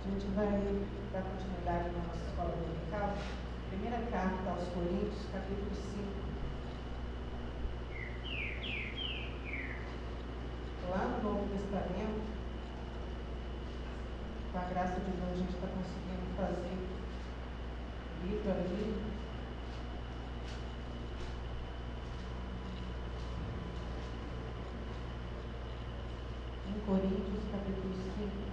A gente vai dar continuidade na nossa escola dominical. Primeira carta aos Coríntios, capítulo 5. Lá no Novo Testamento, com a graça de Deus, a gente está conseguindo fazer livro a livro. Em Coríntios, capítulo 5.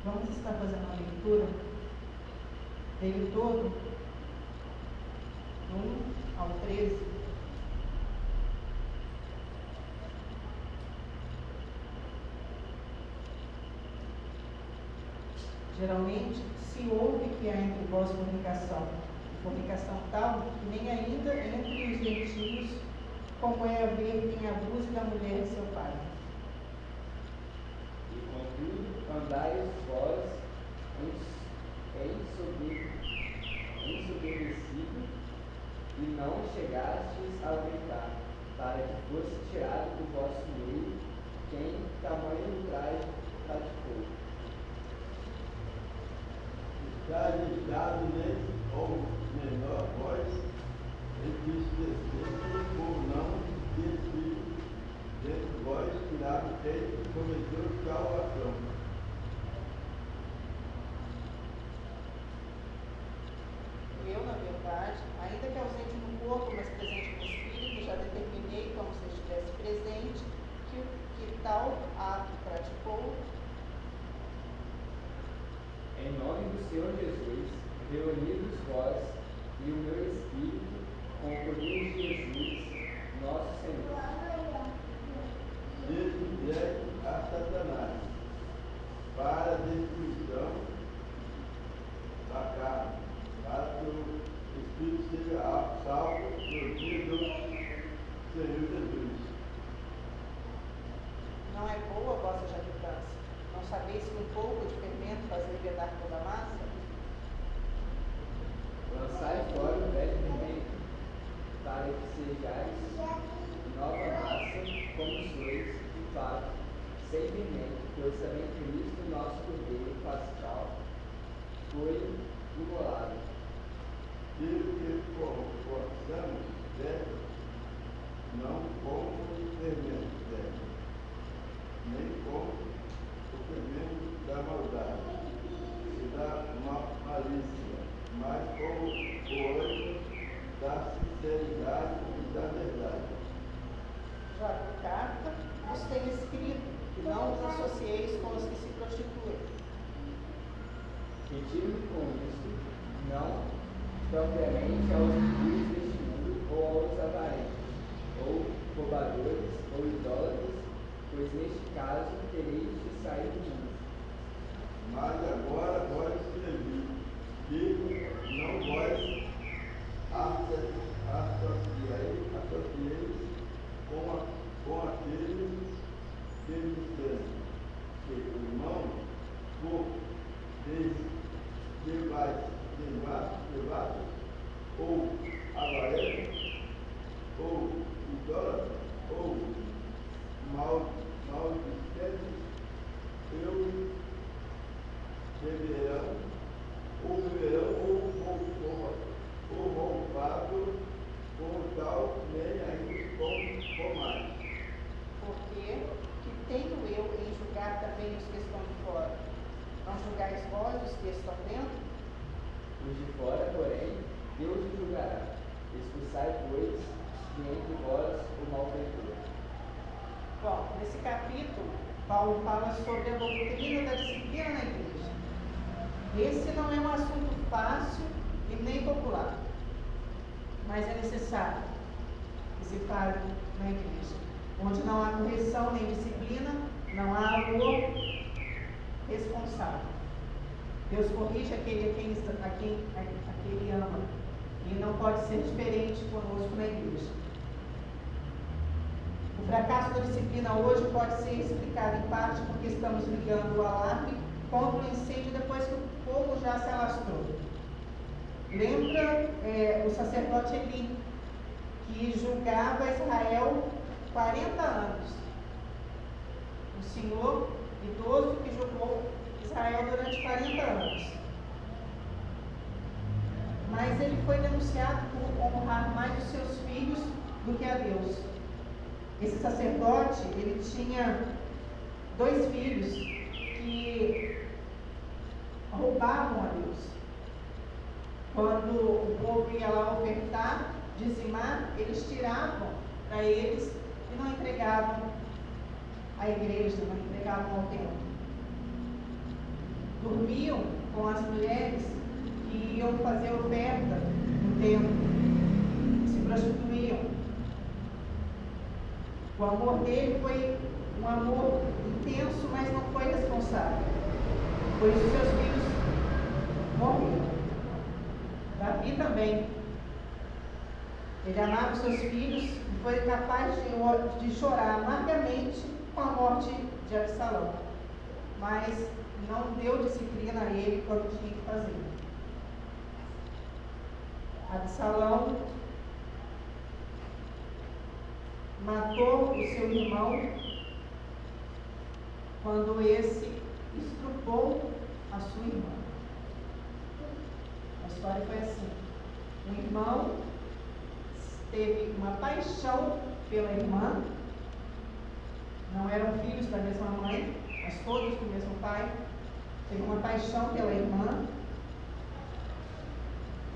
Vamos estar fazendo uma leitura dele todo, do 1 ao 13. Geralmente se ouve que há entre vós fornicação, e fornicação tal que nem ainda entre os gentios, como é haver quem abuse da mulher de seu pai. E contudo, andais vós ensoberbecido, e não chegastes a aumentar, para que fosse tirado do vosso meio quem tamanho ultraje praticou. Está ligado nele, ou menor voz, entristecendo por não ter sido dentro vós tirado quem cometeu tal ação. Eu, na verdade, ainda que ausente no corpo, mas presente no espírito, já determinei, como se estivesse presente, que tal ato praticou. Em nome do Senhor Jesus, reunidos vós e o meu espírito, com o poder de Jesus, nosso Senhor. Seja entregue a Satanás para a destruição da carne, para que o espírito seja salvo no dia do Senhor Jesus. Não é boa a vossa jactância? Não sabeis que um pouco de fermento faz levedar toda a massa? Lançai fora o velho fermento, para que sejais nova massa, como sois, de fato, sem fermento, pois também Cristo, nosso Cordeiro pascal, foi imolado. Pelo que possamos dela, não como o fermento dela, nem como o fermento da maldade e da malícia, mas como o óleo da sinceridade e da verdade. Já por carta vos tenho escrito que não vos associeis com os que se prostituem. Retiro-me com isto, não propriamente aos impuros deste mundo, ou aos avarentos, ou roubadores, ou idólatras, pois neste caso tereis de sair do mundo. Mas agora vós escrevi que não vós associeis com aqueles que disseram que o irmão for devado, ou avarento, ou idólatra, ou maldicente, beberão, ou roubado, com tal nem ainda comais. Porque que tenho eu em julgar também os que estão de fora? Não julgais vós os que estão dentro? Os de fora, porém, Deus os julgará. Expulsai, pois, de entre vós o malfeitor. Bom, nesse capítulo, Paulo fala sobre a doutrina da disciplina na igreja. Esse não é um assunto fácil e nem popular, mas é necessário que se fale na igreja. Onde não há correção nem disciplina, não há amor responsável. Deus corrige aquele a quem ele ama. E não pode ser diferente conosco na igreja. O fracasso da disciplina hoje pode ser explicado em parte porque estamos ligando o alarme contra o incêndio depois que o fogo já se alastrou. Lembra o sacerdote Eli, que julgava Israel 40 anos. O Senhor idoso que julgou Israel durante 40 anos. Mas ele foi denunciado por honrar mais os seus filhos do que a Deus. Esse sacerdote, ele tinha 2 filhos que roubavam a Deus. Quando o povo ia lá ofertar, dizimar, eles tiravam para eles e não entregavam à igreja, não entregavam ao templo. Dormiam com as mulheres que iam fazer oferta no templo, se prostituíam. O amor dele foi um amor intenso, mas não foi responsável. Por isso seus filhos morreram. Davi também. Ele amava os seus filhos e foi capaz de chorar amargamente com a morte de Absalão. Mas não deu disciplina a ele quando tinha que fazer. Absalão matou o seu irmão quando esse estrupou a sua irmã. A história foi assim: o irmão teve uma paixão pela irmã, não eram filhos da mesma mãe, mas todos do mesmo pai. Teve uma paixão pela irmã,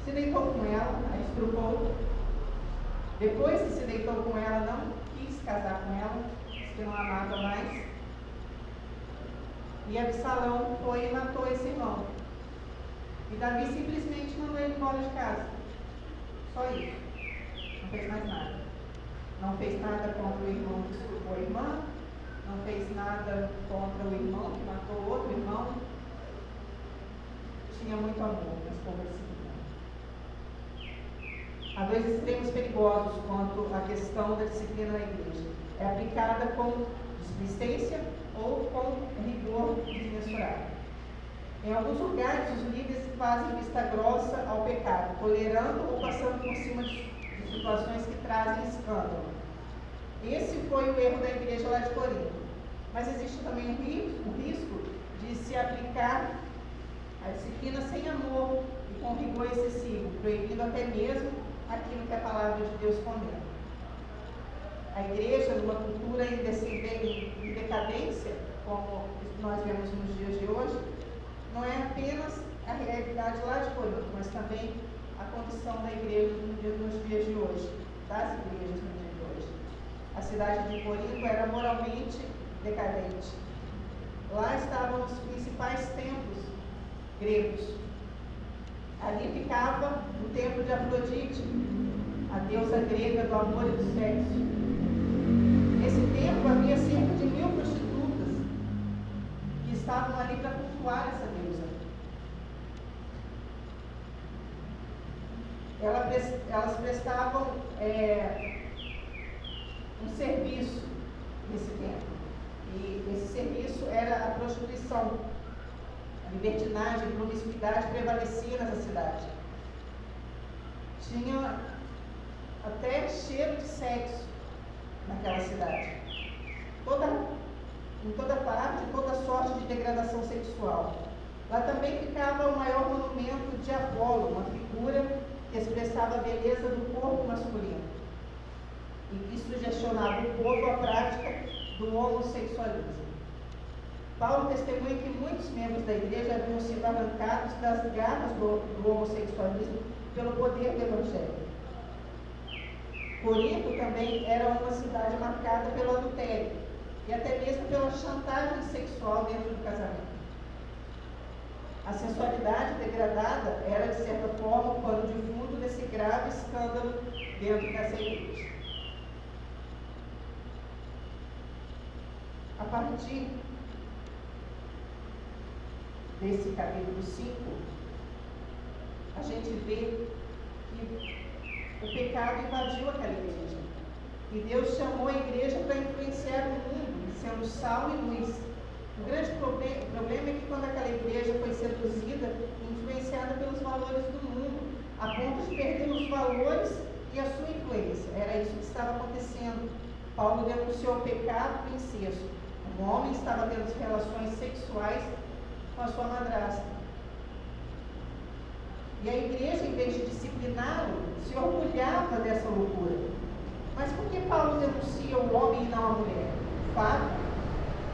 se deitou com ela, a estrupou. Depois que se deitou com ela, não quis casar com ela, disse que não amava mais. E Absalão foi e matou esse irmão. E Davi simplesmente mandou ele embora de casa. Só isso. Não fez mais nada. Não fez nada contra o irmão que estrupou a irmã. Não fez nada contra o irmão que matou outro irmão. Tinha muito amor nas conversas. Há 2 extremos perigosos quanto à questão da disciplina na igreja. É aplicada com displicência ou com rigor desmensurado. Em alguns lugares, os líderes fazem vista grossa ao pecado, tolerando ou passando por cima de situações que trazem escândalo. Esse foi o erro da igreja lá de Corinto. Mas existe também o risco de se aplicar a disciplina sem amor e com rigor excessivo, proibindo até mesmo aquilo que a palavra de Deus condena. A igreja, numa cultura em decadência, como nós vemos nos dias de hoje, não é apenas a realidade lá de Corinto, mas também a condição da igreja nos dias de hoje, das igrejas no dia de hoje. A cidade de Corinto era moralmente decadente. Lá estavam os principais templos gregos. Ali ficava o templo de Afrodite, a deusa grega do amor e do sexo. Nesse templo havia cerca de 1000 prostitutas que estavam ali para cultuar essa deusa. Elas prestavam um serviço nesse templo. E esse serviço era a prostituição. A libertinagem, a promiscuidade prevalecia nessa cidade. Tinha até cheiro de sexo naquela cidade. Em toda parte, toda sorte de degradação sexual. Lá também ficava o maior monumento de Apolo, uma figura que expressava a beleza do corpo masculino e que sugestionava o povo à prática do homossexualismo. Paulo testemunha que muitos membros da igreja haviam sido arrancados das garras do homossexualismo pelo poder do evangelho. Corinto também era uma cidade marcada pelo adultério e até mesmo pela chantagem sexual dentro do casamento. A sensualidade degradada era, de certa forma, o pano de fundo desse grave escândalo dentro dessa igreja. A partir desse capítulo 5, a gente vê que o pecado invadiu aquela igreja. E Deus chamou a igreja para influenciar o mundo, sendo sal e luz. O grande problema é que quando aquela igreja foi seduzida e influenciada pelos valores do mundo, perdeu os valores e a sua influência. Era isso que estava acontecendo. Paulo denunciou o pecado do incesto. Um homem estava tendo relações sexuais com a sua madrasta. E a igreja, em vez de discipliná-lo, se orgulhava dessa loucura. Mas por que Paulo denuncia o homem e não a mulher? O fato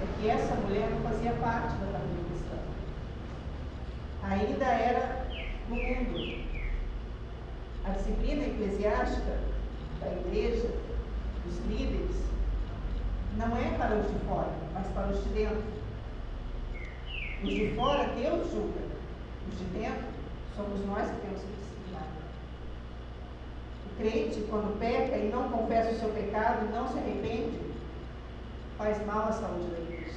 é que essa mulher não fazia parte da família cristã. Ainda era do mundo. A disciplina eclesiástica da igreja, dos líderes, não é para os de fora, mas para os de dentro. Os de fora, Deus julga. Os de dentro, somos nós que temos que disciplinar. O crente, quando peca e não confessa o seu pecado e não se arrepende, faz mal à saúde da igreja.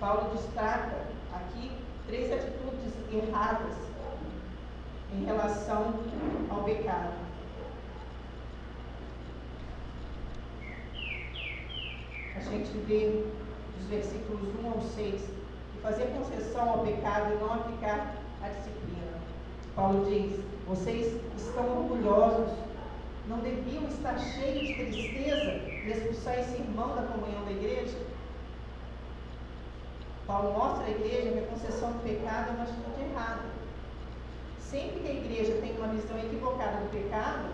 Paulo destaca aqui 3 atitudes erradas em relação ao pecado. A gente vê dos versículos 1 ao 6, que fazer concessão ao pecado e não aplicar a disciplina. Paulo diz: vocês estão orgulhosos, não deviam estar cheios de tristeza e expulsar esse irmão da comunhão da igreja? Paulo mostra à igreja que a concessão do pecado é uma atitude errada. Sempre que a igreja tem uma visão equivocada do pecado,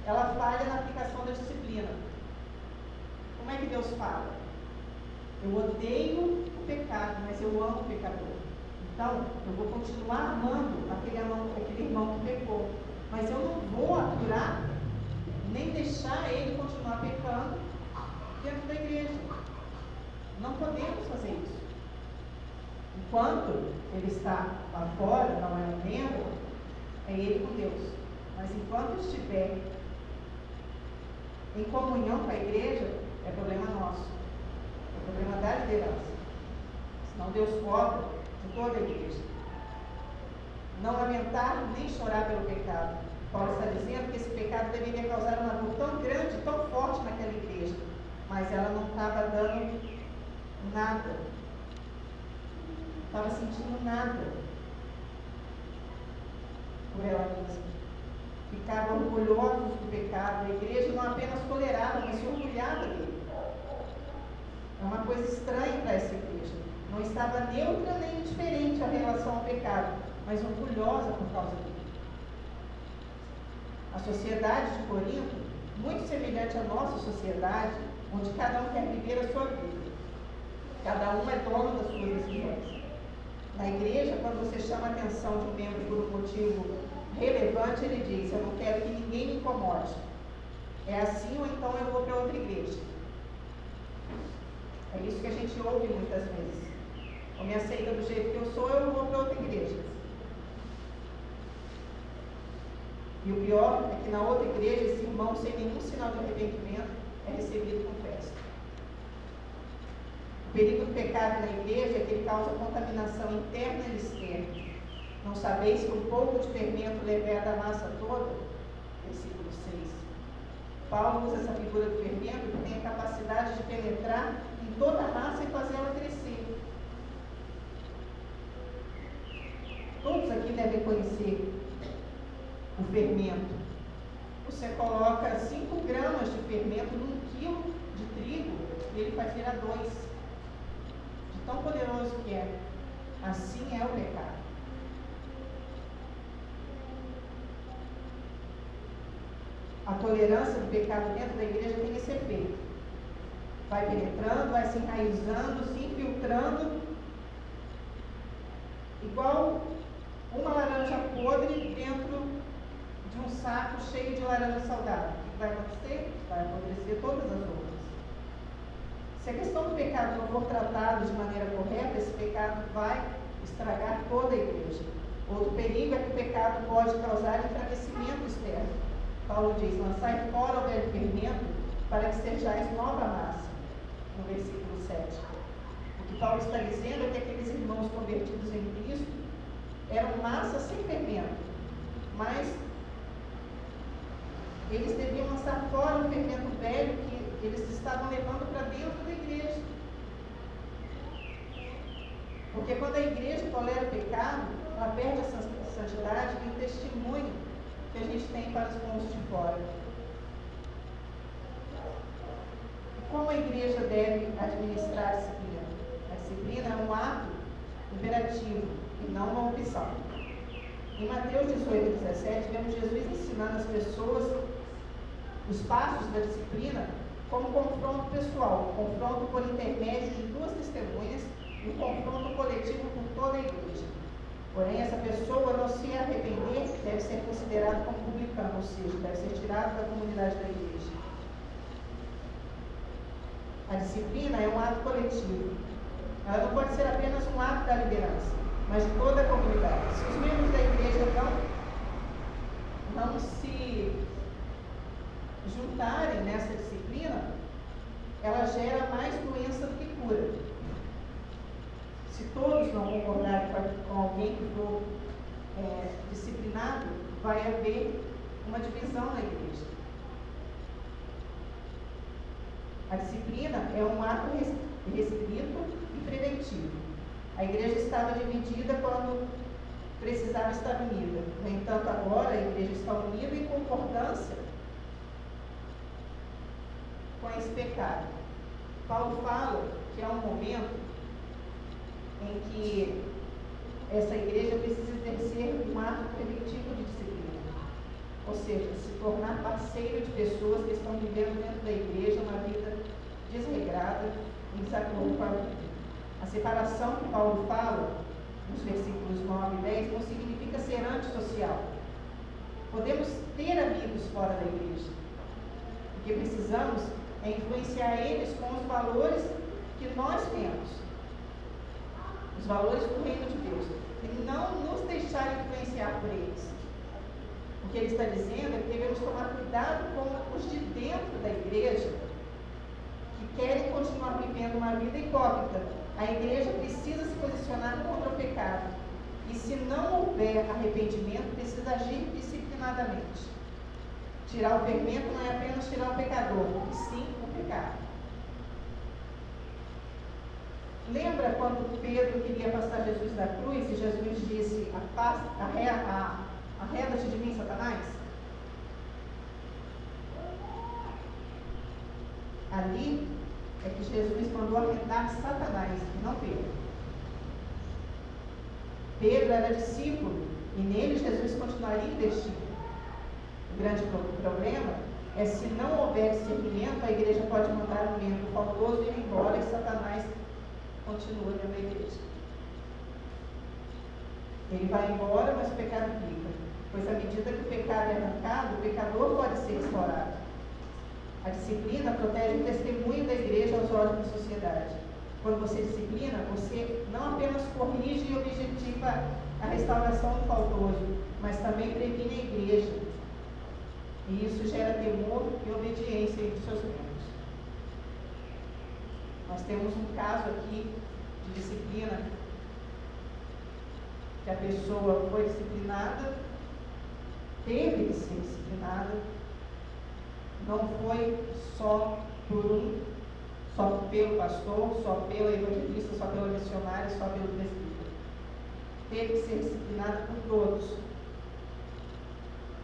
ela falha na aplicação da disciplina. Como é que Deus fala? Eu odeio o pecado, mas eu amo o pecador. Então, eu vou continuar amando aquele irmão que pecou. Mas eu não vou aturar, nem deixar ele continuar pecando dentro da igreja. Não podemos fazer isso. Enquanto ele está lá fora, não é um membro, é ele com Deus. Mas enquanto estiver em comunhão com a igreja, é problema nosso. É problema da liderança. Senão Deus cobra de toda a igreja. Não lamentar nem chorar pelo pecado. Paulo está dizendo que esse pecado deveria causar uma dor tão grande, tão forte naquela igreja. Mas ela não estava dando nada. Não estava sentindo nada por ela mesma. Ficavam orgulhosos do pecado. A igreja não apenas tolerava, mas se orgulhava dele. É uma coisa estranha para essa igreja. Não estava neutra nem indiferente à relação ao pecado, mas orgulhosa por causa dele. A sociedade de Corinto, muito semelhante à nossa sociedade, onde cada um quer viver a sua vida. Cada um é dono das suas decisões. Na igreja, quando você chama a atenção de um membro por um motivo relevante, ele diz: eu não quero que ninguém me incomode. É assim, ou então eu vou para outra igreja. É isso que a gente ouve muitas vezes. Ou me aceita do jeito que eu sou, eu vou para outra igreja. E o pior é que na outra igreja, esse irmão, sem nenhum sinal de arrependimento, é recebido com festa. O perigo do pecado na igreja é que ele causa contaminação interna e externa. Não sabeis que um pouco de fermento leveda a massa toda? Versículo 6. Paulo usa essa figura do fermento que tem a capacidade de penetrar em toda a massa e fazê-la crescer. Todos aqui devem conhecer o fermento. Você coloca 5 gramas de fermento num quilo de trigo e ele vai virar 2. De tão poderoso que é. Assim é o pecado. A tolerância do pecado dentro da igreja tem esse efeito. Vai penetrando, vai se enraizando, se infiltrando, igual uma laranja podre dentro de um saco cheio de laranja saudável. O que vai acontecer? Vai apodrecer todas as outras. Se a questão do pecado não for tratada de maneira correta, esse pecado vai estragar toda a igreja. Outro perigo é que o pecado pode causar enfraquecimento externo. Paulo diz: lançai fora o velho fermento para que sejais nova massa, no versículo 7. O que Paulo está dizendo é que aqueles irmãos convertidos em Cristo eram massa sem fermento, mas eles deviam lançar fora o fermento velho que eles estavam levando para dentro da igreja. Porque quando a igreja tolera o pecado, ela perde santidade e o testemunho que a gente tem para os povos de fora. Como a igreja deve administrar a disciplina? A disciplina é um ato imperativo e não uma opção. Em Mateus 18, 17, vemos Jesus ensinando as pessoas os passos da disciplina como confronto pessoal, confronto por intermédio de duas testemunhas e um confronto coletivo com toda a igreja. Porém, essa pessoa, não se arrepender, deve ser considerada como publicano, ou seja, deve ser tirada da comunidade da igreja. A disciplina é um ato coletivo. Ela não pode ser apenas um ato da liderança, mas de toda a comunidade. Se os membros da igreja não se juntarem nessa disciplina, ela gera mais doença do que cura. Se todos não concordarem com alguém que for disciplinado, vai haver uma divisão na igreja. A disciplina é um ato restrito e preventivo. A igreja estava dividida quando precisava estar unida. No entanto, agora a igreja está unida em concordância com esse pecado. Paulo fala que há um momento em que essa igreja precisa exercer um ato preventivo de disciplina. Ou seja, se tornar parceiro de pessoas que estão vivendo dentro da igreja uma vida desregrada, em desacordo com a Bíblia. A separação que Paulo fala, nos versículos 9 e 10, não significa ser antissocial. Podemos ter amigos fora da igreja. O que precisamos é influenciar eles com os valores que nós temos. Os valores do reino de Deus. E não nos deixar influenciar por eles. O que ele está dizendo é que devemos tomar cuidado com os de dentro da igreja que querem continuar vivendo uma vida hipócrita. A igreja precisa se posicionar contra o pecado. E se não houver arrependimento, precisa agir disciplinadamente. Tirar o fermento não é apenas tirar o pecador, e sim o pecado. Lembra quando Pedro queria afastar Jesus da cruz e Jesus disse: arreda-te de mim, Satanás? Ali é que Jesus mandou arredar Satanás, não Pedro. Pedro era discípulo e nele Jesus continuaria investindo. O grande problema é se não houver discernimento, a igreja pode mandar um membro faltoso ir embora e Satanás continua dentro da igreja. Ele vai embora, mas o pecado fica. Pois à medida que o pecado é arrancado, o pecador pode ser restaurado. A disciplina protege o testemunho da igreja aos olhos da sociedade. Quando você disciplina, você não apenas corrige e objetiva a restauração do faltoso, mas também previne a igreja. E isso gera temor e obediência entre seus membros. Nós temos um caso aqui de disciplina, que a pessoa foi disciplinada, teve que ser disciplinada, não foi só pelo pastor, só pelo evangelista, só pelo missionário, só pelo presbítero. Teve que ser disciplinada por todos.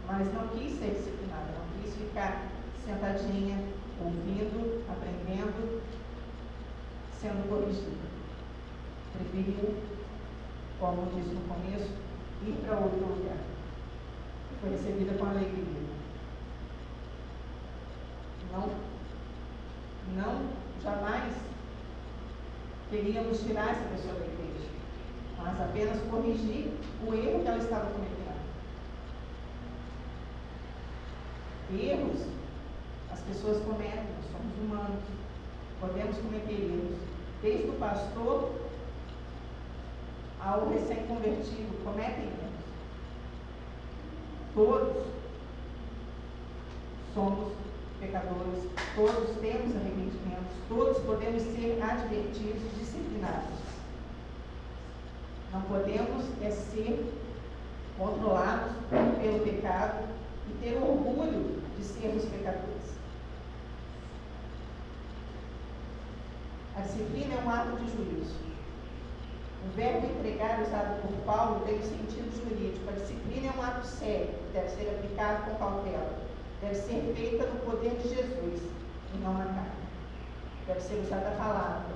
Mas não quis ser disciplinada, não quis ficar sentadinha, ouvindo, aprendendo, sendo corrigida. Preferiu, como disse no começo, ir para outro lugar. Foi recebida com alegria. Jamais queríamos tirar essa pessoa da igreja, mas apenas corrigir o erro que ela estava cometendo. Erros, as pessoas cometem, nós somos humanos, podemos cometer erros. Desde o pastor ao recém-convertido, cometem erros. Todos somos pecadores, todos temos arrependimentos, todos podemos ser advertidos e disciplinados. Não podemos ser controlados pelo pecado e ter orgulho de sermos pecadores. A disciplina é um ato de juízo. O verbo entregar, usado por Paulo, tem um sentido jurídico. A disciplina é um ato sério, que deve ser aplicado com cautela. Deve ser feita no poder de Jesus e não na carne. Deve ser usada a palavra,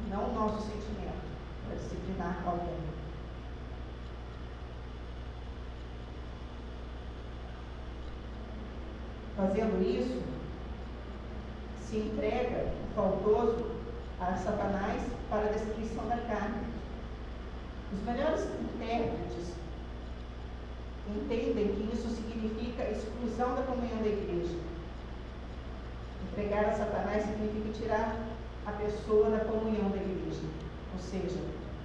não o nosso sentimento, para disciplinar alguém. Fazendo isso, se entrega o faltoso a Satanás para a destruição da carne. Os melhores intérpretes entendem que isso significa exclusão da comunhão da igreja. Entregar a Satanás significa tirar a pessoa da comunhão da igreja. Ou seja,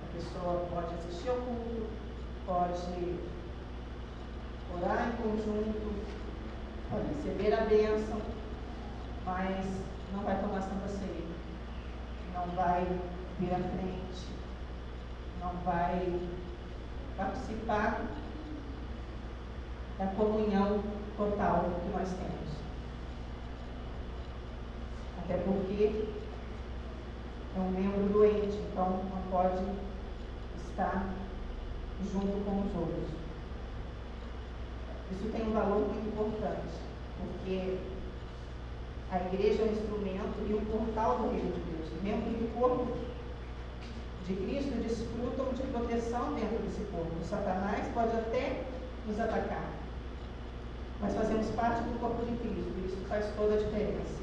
a pessoa pode assistir ao culto, pode orar em conjunto, pode receber a bênção, mas não vai tomar Santa Ceia, não vai vir à frente, não vai participar da comunhão total que nós temos. Até porque é um membro doente, então não pode estar junto com os outros. Isso tem um valor muito importante, porque a igreja é um instrumento e um portal do reino de Deus. Os membros do corpo de Cristo desfrutam de proteção dentro desse corpo. O Satanás pode até nos atacar, mas fazemos parte do corpo de Cristo, e isso faz toda a diferença.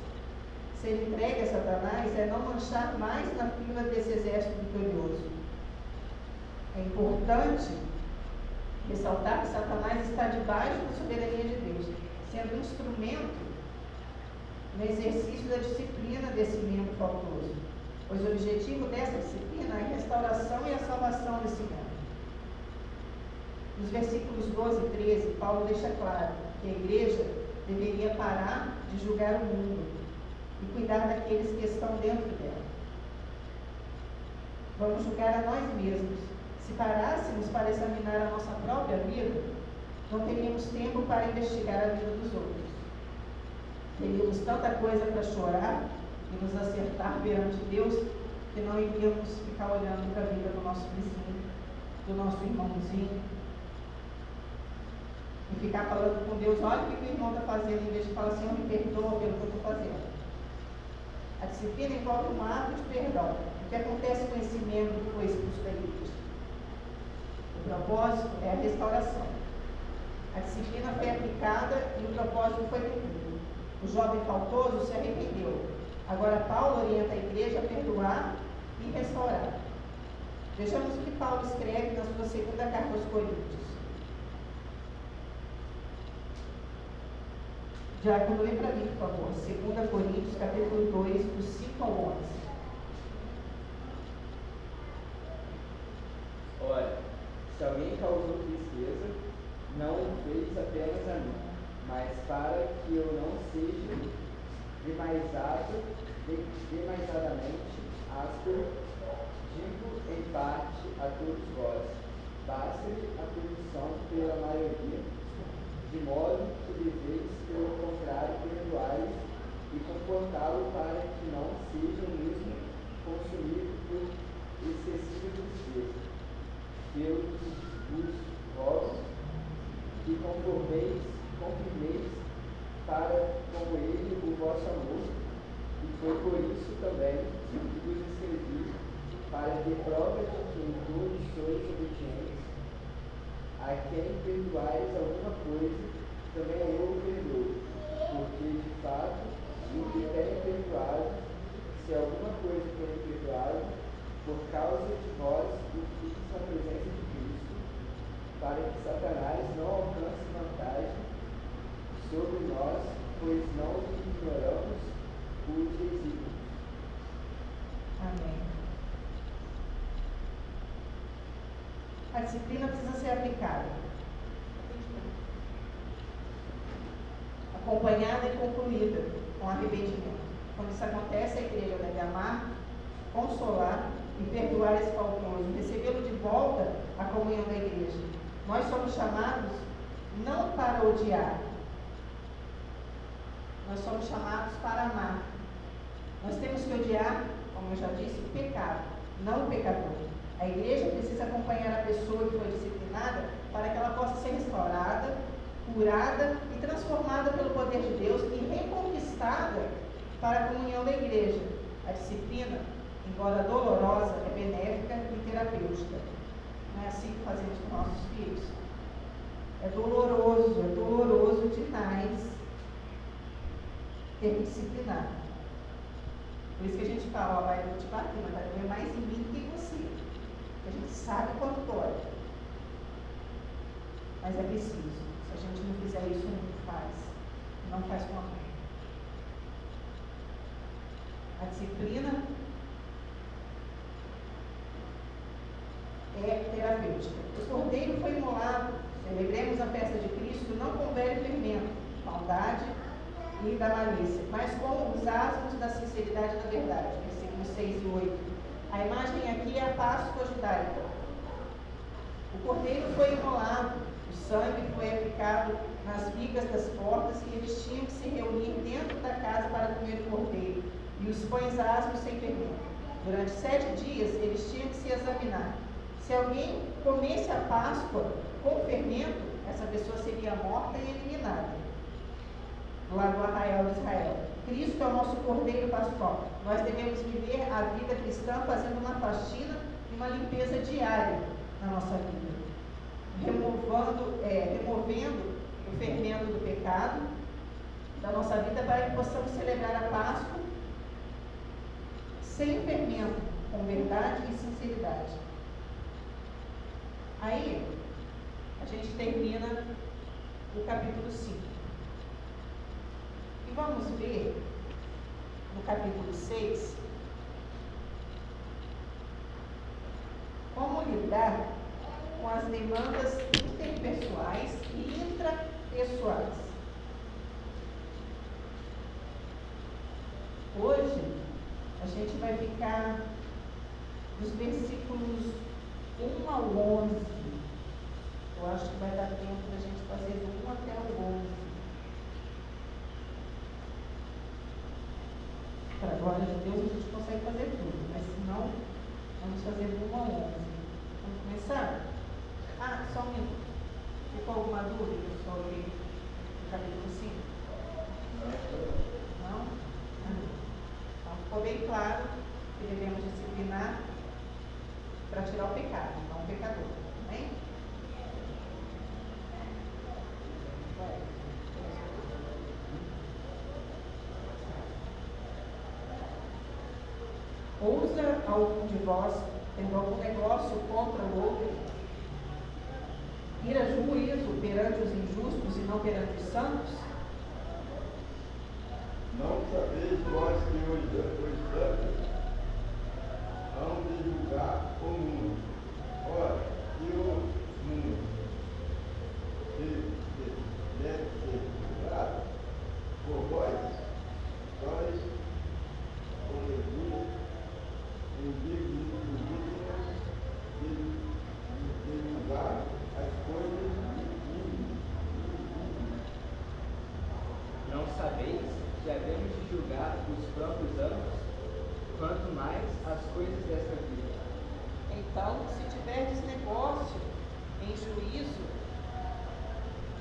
Ser entregue a Satanás é não manchar mais na fila desse exército vitorioso. É importante ressaltar que Satanás está debaixo da soberania de Deus, sendo um instrumento no exercício da disciplina desse membro faltoso, pois o objetivo dessa disciplina é a restauração e a salvação desse membro. Nos versículos 12 e 13, Paulo deixa claro que a igreja deveria parar de julgar o mundo e cuidar daqueles que estão dentro dela. Vamos julgar a nós mesmos. Se parássemos para examinar a nossa própria vida, não teríamos tempo para investigar a vida dos outros. Teríamos tanta coisa para chorar e nos acertar perante Deus que não iríamos ficar olhando para a vida do nosso vizinho, do nosso irmãozinho, e ficar falando com Deus: olha o que o irmão está fazendo, em vez de falar: Senhor, me perdoa pelo que eu estou fazendo. A disciplina envolve um ato de perdão. O que acontece com esse membro que foi expulso da igreja? O propósito é a restauração. A disciplina foi aplicada e o propósito foi cumprido. O jovem faltoso se arrependeu. Agora Paulo orienta a igreja a perdoar e restaurar. Vejamos o que Paulo escreve na sua segunda carta aos Coríntios. Diácono, lê para mim, por favor. 2 Coríntios, capítulo 2, dos 5 ao 11. Ora, se alguém causou tristeza, não o fez apenas a mim, mas para que eu não seja demaisadamente áspero, digo em parte a todos vós: basta-lhe a punição pela maioria, de modo que deveis, pelo contrário, perdoai e comportá-lo para que não seja o mesmo consumido por excessiva tristeza. Eu vos rogo que confirmeis para com ele o vosso amor, e foi por isso também que vos escrevi, para ter prova de que em tudo sois obedientes. A quem perdoais alguma coisa, também eu o perdoo, porque de fato o que tenho perdoado, se alguma coisa tenho perdoado, por causa de vós o fiz na presença de Cristo, para que Satanás não alcance vantagem sobre nós, pois não ignoramos os desígnios. Amém. A disciplina precisa ser aplicada, acompanhada e concluída com arrependimento. Quando isso acontece, a igreja deve amar, consolar e perdoar esse faltoso, recebê-lo de volta à comunhão da igreja. Nós somos chamados não para odiar, nós somos chamados para amar. Nós temos que odiar, como eu já disse, o pecado, não o pecador. A igreja precisa acompanhar a pessoa que foi disciplinada para que ela possa ser restaurada, curada e transformada pelo poder de Deus e reconquistada para a comunhão da igreja. A disciplina, embora dolorosa, é benéfica e terapêutica. Não é assim que fazemos com nossos filhos? É doloroso demais ter que disciplinar. Por isso que a gente fala, ó, vai te bater, mas vai doer mais em mim do que em você. Porque a gente sabe quanto dói. Mas é preciso. Se a gente não fizer isso, não faz. Não faz com amor. A disciplina é terapêutica. O cordeiro foi imolado. Celebremos a festa de Cristo não com velho fermento, maldade e da malícia, mas com os asmos da sinceridade e da verdade. Versículos 6 e 8. A imagem aqui é a Páscoa judaica. O cordeiro foi imolado, o sangue foi aplicado nas vigas das portas e eles tinham que se reunir dentro da casa para comer o cordeiro e os pães asmos sem fermento. Durante 7 dias eles tinham que se examinar. Se alguém comesse a Páscoa com fermento, essa pessoa seria morta e eliminada lá do arraial de Israel. Cristo é o nosso cordeiro pascual. Nós devemos viver a vida cristã fazendo uma faxina e uma limpeza diária na nossa vida, removendo o fermento do pecado da nossa vida para que possamos celebrar a Páscoa sem fermento, com verdade e sinceridade. Aí, a gente termina o capítulo 5. E vamos ver, no capítulo 6, como lidar com as demandas interpessoais e intrapessoais. Hoje, a gente vai ficar dos versículos 1 ao 11. Eu acho que vai dar tempo da gente fazer do 1 até o 11. Para a glória de Deus, a gente consegue fazer tudo, mas se não, vamos fazer do 1 ao 11. Vamos começar? Só um minuto. Ficou alguma dúvida sobre o capítulo 5? Não? Então, ficou bem claro que devemos disciplinar para tirar o pecado, não o pecador. Amém? Ousa algum de vós, tendo algum negócio contra o outro, ir a juízo perante os injustos e não perante os santos? Não sabeis vós que os santos hão de julgar o mundo. Ora, se o mundo deve ser julgado por vós, sois conduzidos indignos de julgar as coisas indignas. Não sabeis que havemos de julgar os próprios anos, quanto mais as coisas desta vida. Então, se tiverdes negócio em juízo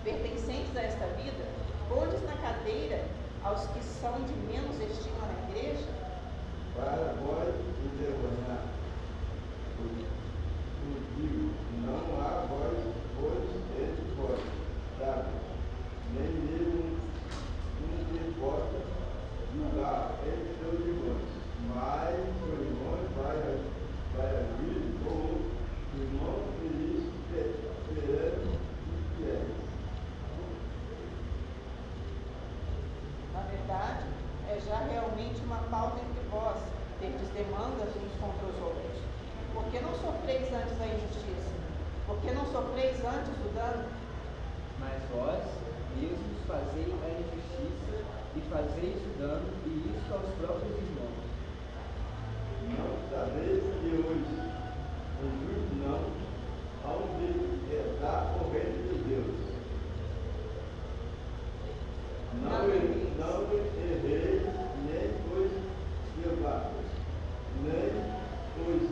pertencentes a esta vida, pondes na cadeira aos que são de menos estima na igreja? Para vós envergonhar o digo, não há vós, pois entre vós, sabe? Nem mesmo um que possa julgar entre seus irmãos, mas o irmão vai a juízo com o irmão feliz perante os fiéis. Na verdade, é já realmente uma falta entre vós, terdes demandas uns contra os outros. Por que não sofreis antes a injustiça? Por que não sofreis antes o dano? Mas vós mesmos fazeis a injustiça e fazeis o dano, e isto aos próprios irmãos. Não sabeis que os justos não hão de herdar o reino de Deus. Não erreis nem os devados, nem os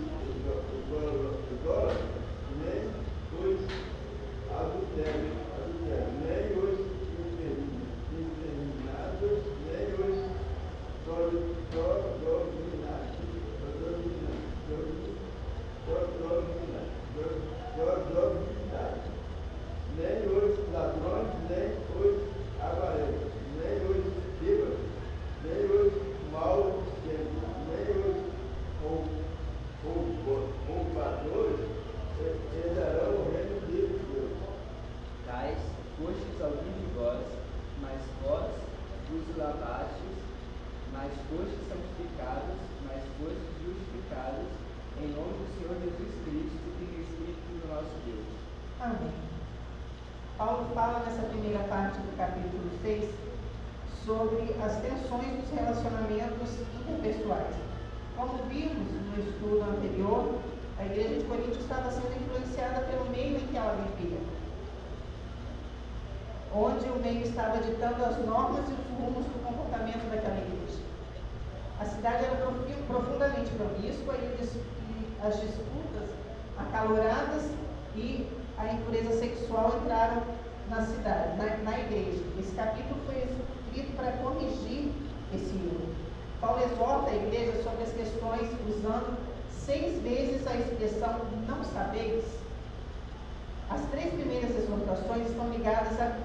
nosso Deus. Amém. Paulo fala nessa primeira parte do capítulo 6 sobre as tensões dos relacionamentos interpessoais. Como vimos no estudo anterior, a igreja de Corinto estava sendo influenciada pelo meio em que ela vivia, onde o meio estava ditando as normas e os rumos do comportamento daquela igreja. A cidade era profundamente promíscua e as disputas acaloradas e a impureza sexual entraram na cidade, na igreja. Esse capítulo foi escrito para corrigir esse erro. Paulo exorta a igreja sobre as questões usando 6 vezes a expressão não sabeis. As 3 primeiras exortações estão ligadas a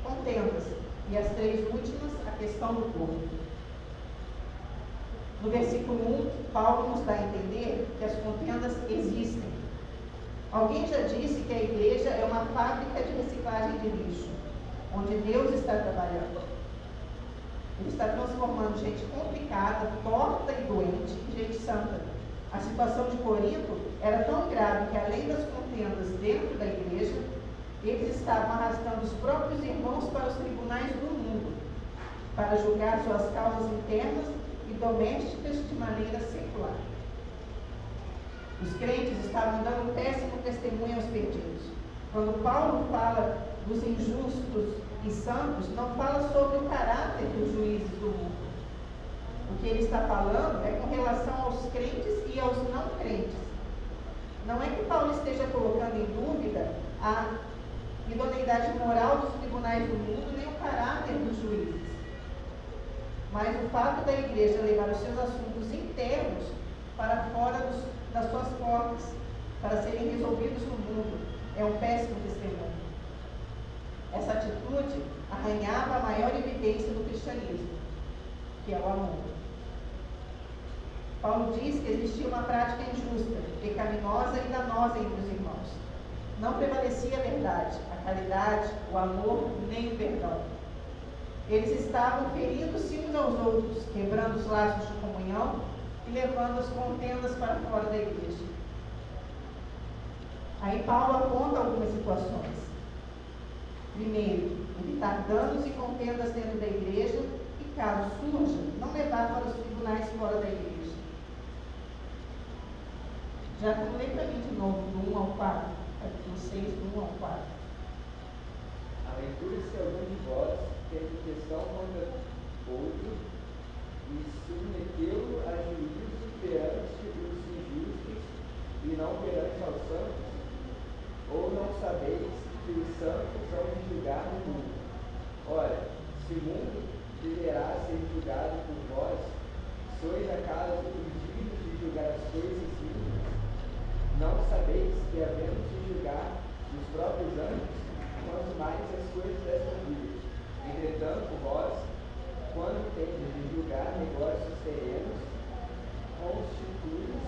contendas e as 3 últimas a questão do corpo. No versículo 1, Paulo nos dá a entender que as contendas existem. Alguém já disse que a igreja é uma fábrica de reciclagem de lixo, onde Deus está trabalhando. Ele está transformando gente complicada, torta e doente em gente santa. A situação de Corinto era tão grave que, além das contendas dentro da igreja, eles estavam arrastando os próprios irmãos para os tribunais do mundo, para julgar suas causas internas e domésticas de maneira secular. Os crentes estavam dando péssimo testemunho aos perdidos. Quando Paulo fala dos injustos e santos, não fala sobre o caráter dos juízes do mundo. O que ele está falando é com relação aos crentes e aos não crentes. Não é que Paulo esteja colocando em dúvida a idoneidade moral dos tribunais do mundo, nem o caráter dos juízes. Mas o fato da igreja levar os seus assuntos internos para fora das suas portas, para serem resolvidos no mundo, é um péssimo testemunho. Essa atitude arranhava a maior evidência do cristianismo, que é o amor. Paulo diz que existia uma prática injusta, pecaminosa e danosa entre os irmãos. Não prevalecia a verdade, a caridade, o amor, nem o perdão. Eles estavam ferindo-se uns aos outros, quebrando os laços de comunhão e levando as contendas para fora da igreja. Aí Paulo aponta algumas situações. Primeiro, evitar danos e contendas dentro da igreja e, caso surja, não levar para os tribunais fora da igreja. Já lê para mim de novo, do 1 ao 4, capítulo 6, do 1 ao 4. Aventure-se algum de vós, tendo questão contra outro, e submeteu-lo a juízo perante os injustos e não perante aos santos? Ou não sabeis que os santos são de julgar no mundo? Ora, se o mundo deverá ser julgado por vós, sois acaso impedidos de julgar as coisas mínimas? Não sabeis que havemos de julgar os próprios anjos, quanto mais as coisas desta vida? Entretanto, vós, quando tendes de julgar negócios terrenos, constitui-os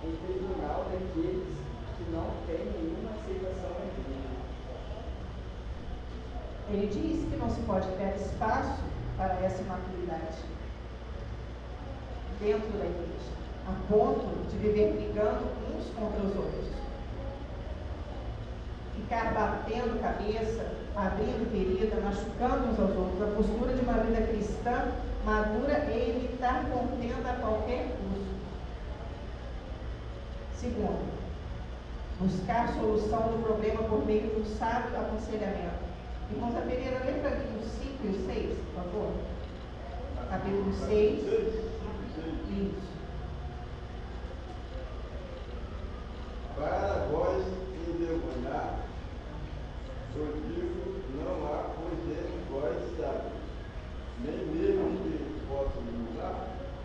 em tribunal daqueles que não têm nenhuma aceitação na igreja. Ele diz que não se pode ter espaço para essa imaturidade dentro da igreja, a ponto de viver brigando uns contra os outros. Ficar batendo cabeça, abrindo ferida, machucando uns aos outros. A postura de uma vida cristã madura é evitar contenda a qualquer custo. Segundo, buscar solução do problema por meio do sábio aconselhamento. Irmãos, a Pereira, lê para mim os 5 e os 6, por favor. Capítulo 6. Isso. Para vós envergonhar, eu digo, não há pois entre vós sábio, nem mesmo que possa julgar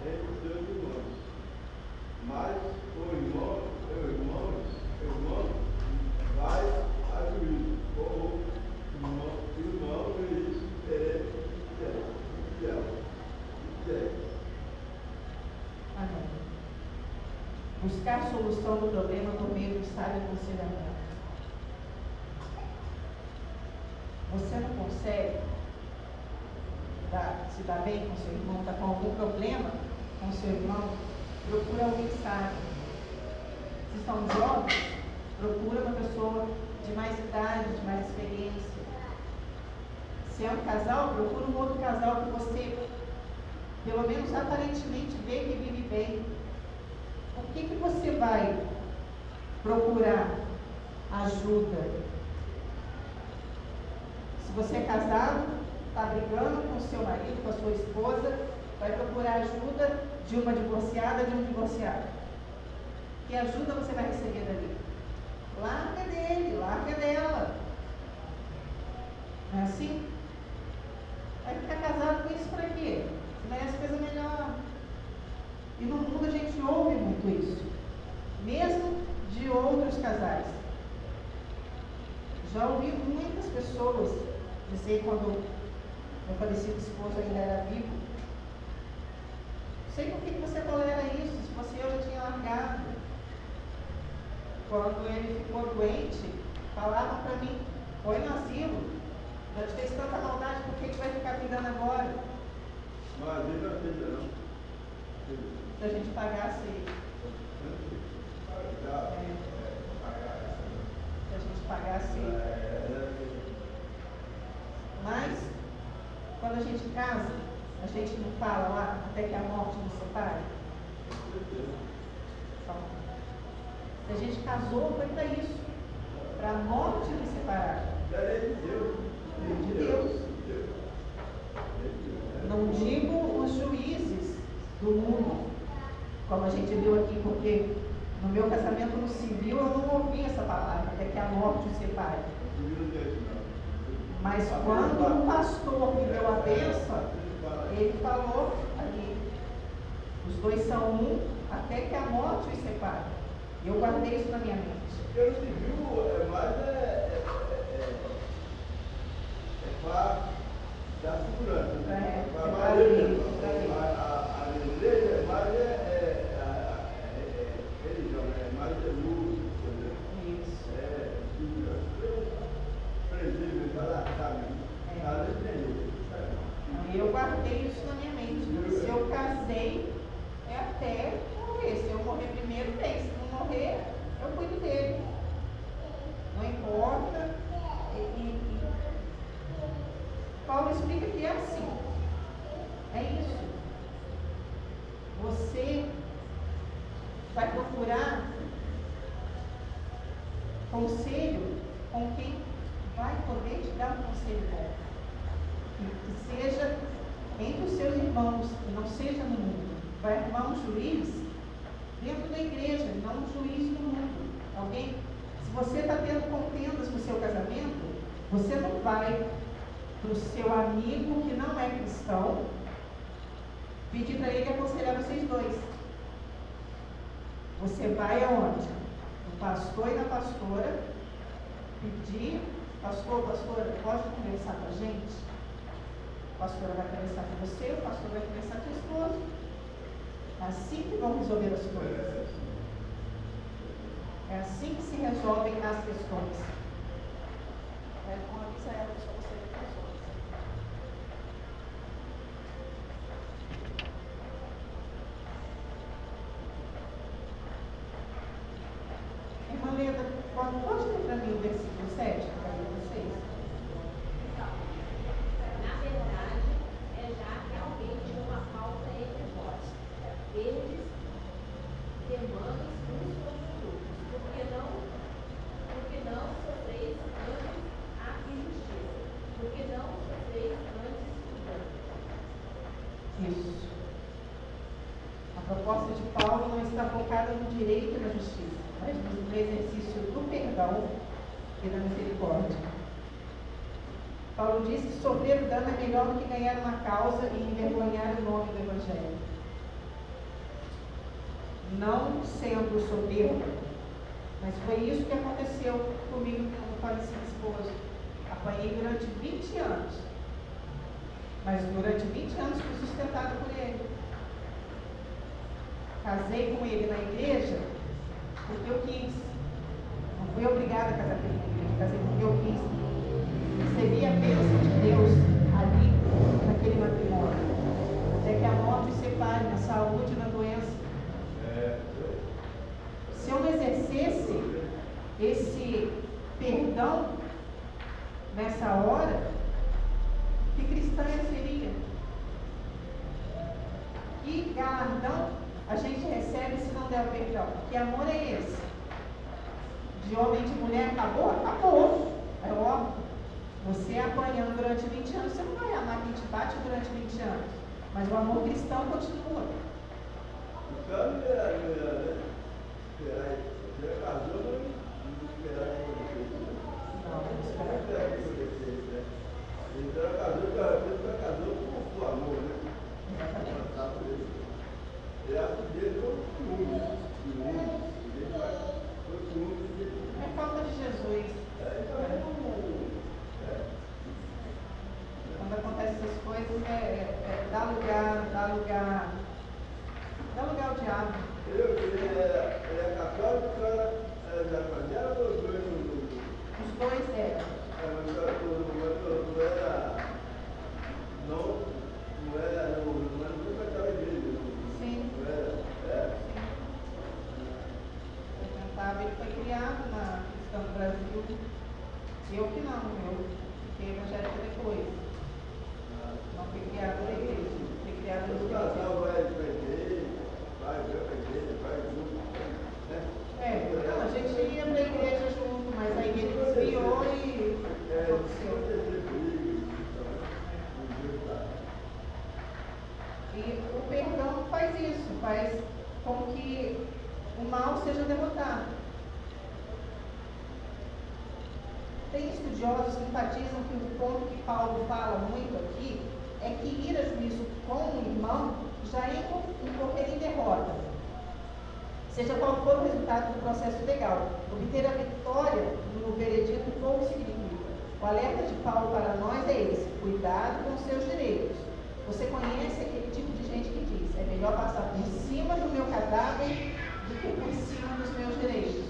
entre os seus irmãos. Mas o irmão vai a juízo, ou o irmão juiz perante fiel. Amém. Buscar solução do problema por meio do sábio aconselhamento. Você não consegue se dar bem com seu irmão, está com algum problema com seu irmão, procura alguém sábio. Se são jovens, procura uma pessoa de mais idade, de mais experiência. Se é um casal, procura um outro casal que você, pelo menos aparentemente, vê que vive bem. Por que você vai procurar ajuda? Se você é casado, está brigando com o seu marido, com a sua esposa, vai procurar ajuda de uma divorciada, de um divorciado. Que ajuda você vai receber dali? Larga dele, larga dela. Não é assim? Vai ficar casado com isso para quê? Você merece coisa melhor. E no mundo a gente ouve muito isso. Mesmo de outros casais. Já ouvi muitas pessoas dizer, quando meu falecido esposo ainda era vivo, sei por que você tolera isso, se você eu já tinha largado. Quando ele ficou doente, falavam para mim, foi no asilo, já te fez tanta maldade, por que vai ficar cuidando agora? Mas ele não fez, não. Se a gente pagasse ele. Se a gente pagasse ele. Mas, quando a gente casa, a gente não fala lá, até que a morte nos separe? Se a gente casou, foi para isso. Para a morte nos separar. De Deus. Não digo os juízes do mundo, como a gente viu aqui, porque no meu casamento no civil eu não ouvi essa palavra, até que a morte os separe. Mas quando o pastor me deu a bênção, ele falou ali, os dois são um, até que a morte os separe. Eu guardei isso na minha mente. Porque o civil é mais para dar segurança, né? A igreja é mais religião, né? Mais luz, entendeu? Isso. Presídio, eu guardei isso na minha mente. Se eu casei, é até morrer. Se eu morrer primeiro, bem. Se não morrer, eu cuido dele. Não importa. Paulo explica que é assim. É isso. Você vai procurar conselho com quem vai poder te dar um conselho bom. Que seja entre os seus irmãos, que não seja no mundo. Vai arrumar um juiz dentro da igreja, não um juiz do mundo. Alguém? Se você está tendo contendas no seu casamento, você não vai para o seu amigo que não é cristão pedir para ele aconselhar vocês dois. Você vai aonde? No pastor e na pastora pedir, pastora, pode conversar com a gente? A pastora vai conversar com você, o pastor vai conversar com o esposo. É assim que vão resolver as coisas. É assim que se resolvem as questões. Não avisa ela que só você é pessoas. Irmã Leda, pode ler para mim o versículo 7 para vocês? Na verdade, é já que alguém tinha uma falta entre vós, eles demandem uns contra os outros, porque não sofreis antes a injustiça, porque não sofreis antes o dano. Isso. A proposta de Paulo não está focada no direito e na justiça, mas no exercício do perdão e da misericórdia. Paulo diz que sofrer o dano é melhor do que ganhar uma causa e envergonhar o nome do Evangelho. Não sendo soberbo, mas foi isso que aconteceu comigo como falecido esposo. Apanhei durante 20 anos, mas durante 20 anos fui sustentada por ele. Casei com ele na igreja porque eu quis. Não fui obrigada a casar com ele na igreja, casei porque eu quis. Recebi a bênção de Deus ali, naquele matrimônio. Até que a morte os separe, na saúde e na doença. Se eu não exercesse esse Então, nessa hora, que cristã eu seria? Que galardão a gente recebe se não der o perdão? Que amor é esse? De homem e de mulher acabou? Acabou. É óbvio. Você apanhando durante 20 anos, você não vai amar quem te bate durante 20 anos. Mas o amor cristão continua. O cara não era, né? Já casou, mas não esperava acontecer. Não, não Esperava espera. que acontecesse, né? Então, casou com o amor, né? Exatamente. Ele acha que dele foi o ciúme. Ele foi o ciúme. É falta de Jesus. Quando acontecem essas coisas, dá lugar ao diabo. Ele é católico, a senhora já fazia os dois no. Os dois eram. Mas a senhora não era. Não era frequentava a igreja. Sim. Não era. Ele foi criado na questão do Brasil. Eu que não, eu fiquei evangélica depois. Não fui criada na igreja, fui criada no O casal vai para a igreja, vai junto. Não, a gente ia para a igreja junto, mas a igreja desviou e aconteceu. E o perdão faz isso, faz com que o mal seja derrotado. Tem estudiosos que enfatizam que o ponto que Paulo fala muito aqui é que ir a juízo com o irmão já é incorrer em derrota. Seja qual for o resultado do processo legal, obter a vitória no veredito pouco significa. O alerta de Paulo para nós é esse: cuidado com os seus direitos. Você conhece aquele tipo de gente que diz: é melhor passar por cima do meu cadáver do que por cima dos meus direitos.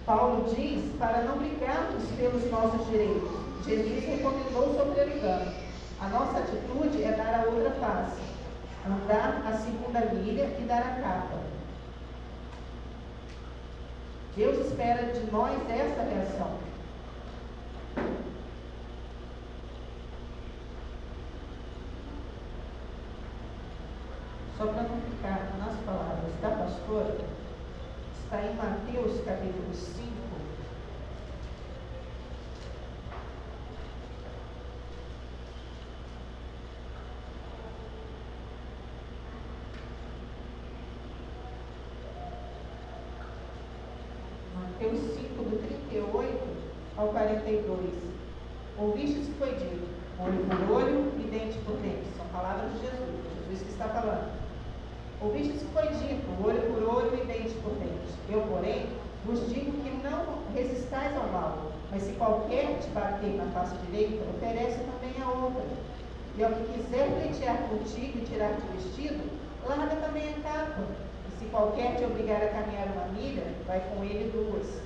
Paulo diz para não brigarmos pelos nossos direitos. Jesus recomendou sofrer o dano. A nossa atitude é dar a outra face, andar a segunda milha e dar a capa. Deus espera de nós essa reação. Só para não ficar nas palavras da pastora, está em Mateus capítulo 5. Mateus 5, do 38 ao 42. Ouvistes que foi dito: olho por olho e dente por dente. São palavras de Jesus. Jesus que está falando. Ouvistes que foi dito: olho por olho e dente por dente. Eu, porém, vos digo que não resistais ao mal, mas se qualquer te bater na face direita, oferece também a outra. E ao que quiser pleitear contigo e tirar-te o vestido, larga também a capa. E se qualquer te obrigar a caminhar uma milha, vai com ele 2.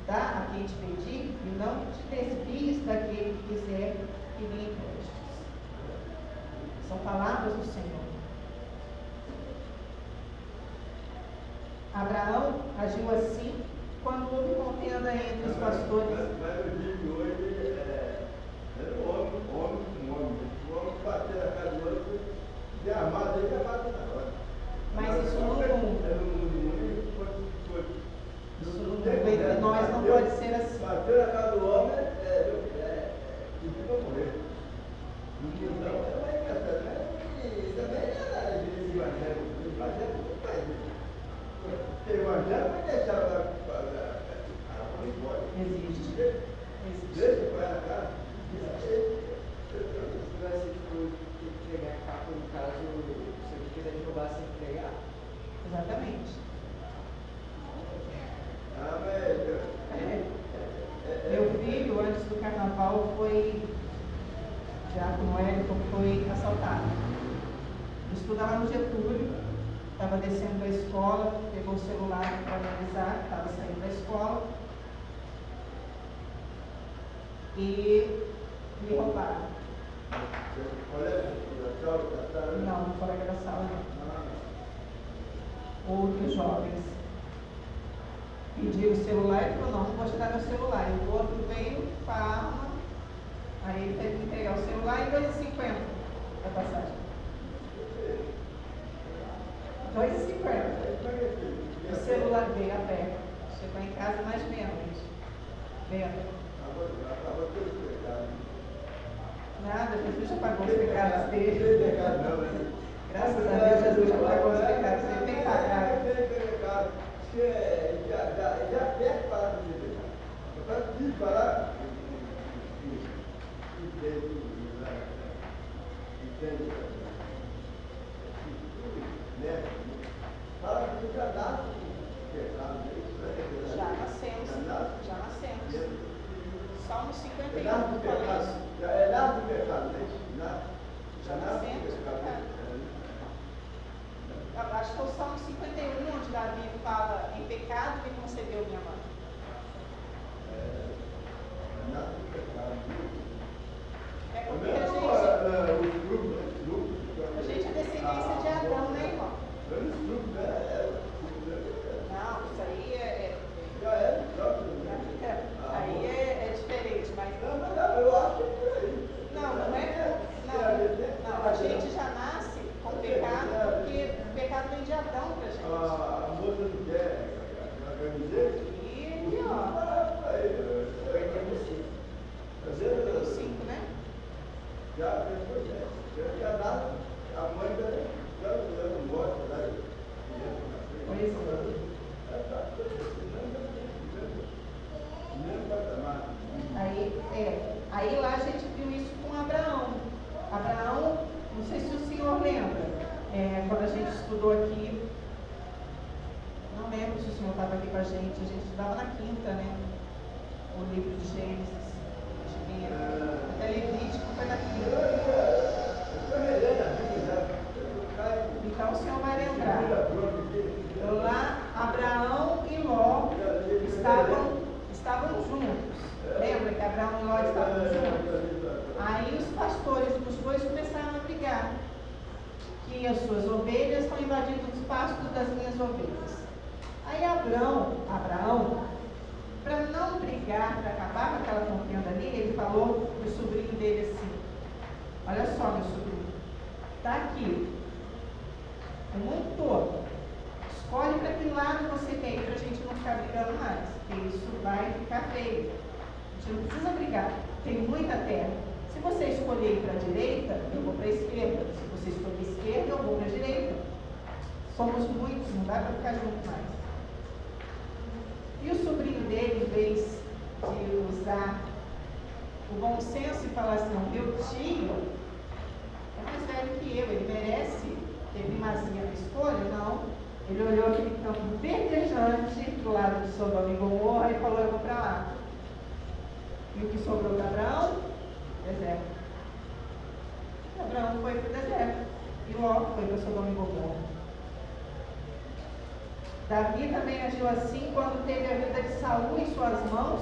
Dá a quem te pedir, e não te desvies daquele que quiser que lhe emprestes. São palavras do Senhor. Abraão agiu assim quando houve contenda entre os pastores. Mas no dia de hoje era um homem com homem. O homem bater na casa do outro, de armado ele já bate na hora. Mas isso não é no mundo, entre nós não pode ser assim. Bater na casa do homem e fica morrer. Então, é engraçado, né? E também era a igreja evangélica. O evangélico não faz isso. O evangélico vai deixar a mãe embora. Existe. Deixa o pai na casa. Se tivesse que entregar a capa, no caso, se ele quiser derrubar sem entregar. Exatamente. Mas Meu filho, antes do carnaval, Diácono Wellington, foi assaltado. Estuda lá no Getúlio, estava descendo da escola, pegou o celular para analisar, estava saindo da escola e me roubaram. Não, no colega da sala não. Outros jovens. pediram o celular, ele falou, não vou te dar meu celular. E o outro veio com a arma, aí ele teve que entregar o celular e 2,50 a passagem. 2,50. O celular veio a pé. Chegou em casa mais menos. Veio a pé. Nada, Jesus já pagou os pecados dele. Graças a Deus, Jesus já pagou os pecados. Ele tem pagado. Já quer parar de beber. Para de parar. Entende? Fala que já dá pecado. Já nascemos. Já nascemos. Salmo 51. É nada do pecado. É nada do pecado, né? Já nascemos pecado. Eu acho que é o Salmo 51, onde Davi fala, em pecado me concedeu minha mãe. Nada do pecado. É porque a gente é descendência de Adão, né, irmão? Não, isso aí aí é diferente, mas eu acho que é por aí. Não, a gente já nasce com pecado porque o pecado vem de Adão pra gente. A moça não quer a camiseta? E ó, Fazendo 5, né? já dá, a mãe já não gosta, né? Pois é. Aí lá a gente viu isso com Abraão. Abraão, não sei se o senhor lembra, quando a gente estudou aqui, não lembro se o senhor estava aqui com a gente estudava na quinta, né? O livro de Gênesis. Até Levítico foi na quinta. Então o senhor vai lembrar. Lá, Abraão e Ló estavam juntos. Lembra que Abraão e Ló estavam juntos? Aí os pastores dos bois começaram a brigar. Que as suas ovelhas estão invadindo os pastos das minhas ovelhas. Aí Abraão, para não brigar, para acabar com aquela contenda ali, ele falou para o sobrinho dele assim: olha só, meu sobrinho, está aqui o mundo todo. Escolhe para que lado você quer ir, para a gente não ficar brigando mais, porque isso vai ficar feio. A gente não precisa brigar, tem muita terra. Se você escolher ir para a direita, eu vou para a esquerda. Se você escolher a esquerda, eu vou para a direita. Somos muitos, não dá para ficar junto mais. E o sobrinho dele, em vez de usar o bom senso e falar assim, não, meu tio é mais velho que eu, ele merece ter primazia na escolha, não. Ele olhou aquele campo verdejante do lado de Sodoma e Gomorra e falou, eu vou para lá. E o que sobrou para Abraão? Deserto. E Abraão foi para o deserto. E Ló foi para Sodoma e Gomorra. Davi também agiu assim quando teve a vida de Saul em suas mãos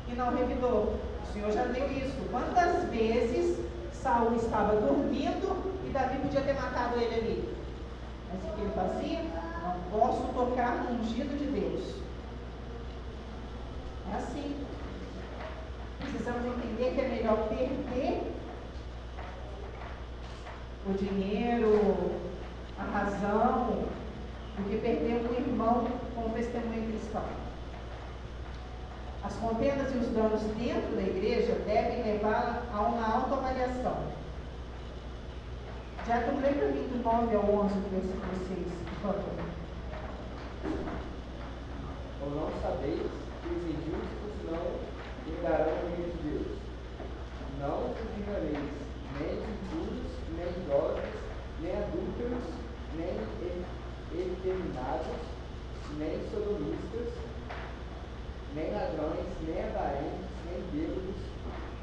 e não revidou. O Senhor já deu isso. Quantas vezes Saul estava dormindo e Davi podia ter matado ele ali? Mas o que ele fazia? Não posso tocar no ungido de Deus. É assim. Precisamos entender que é melhor perder o dinheiro, a razão, do que perder um irmão com o testemunho cristão. As contendas e os danos dentro da igreja devem levá-la a uma autoavaliação. Diácono, lê para mim do 9 ao 11 do versículo 6, por favor. Ou não sabeis que os injustos não herdarão o reino de Deus? Não vos enganeis, nem impuros, nem idólatras, nem adúlteros, nem efeminados, nem sodomistas, nem ladrões, nem avarentos, nem bêbados,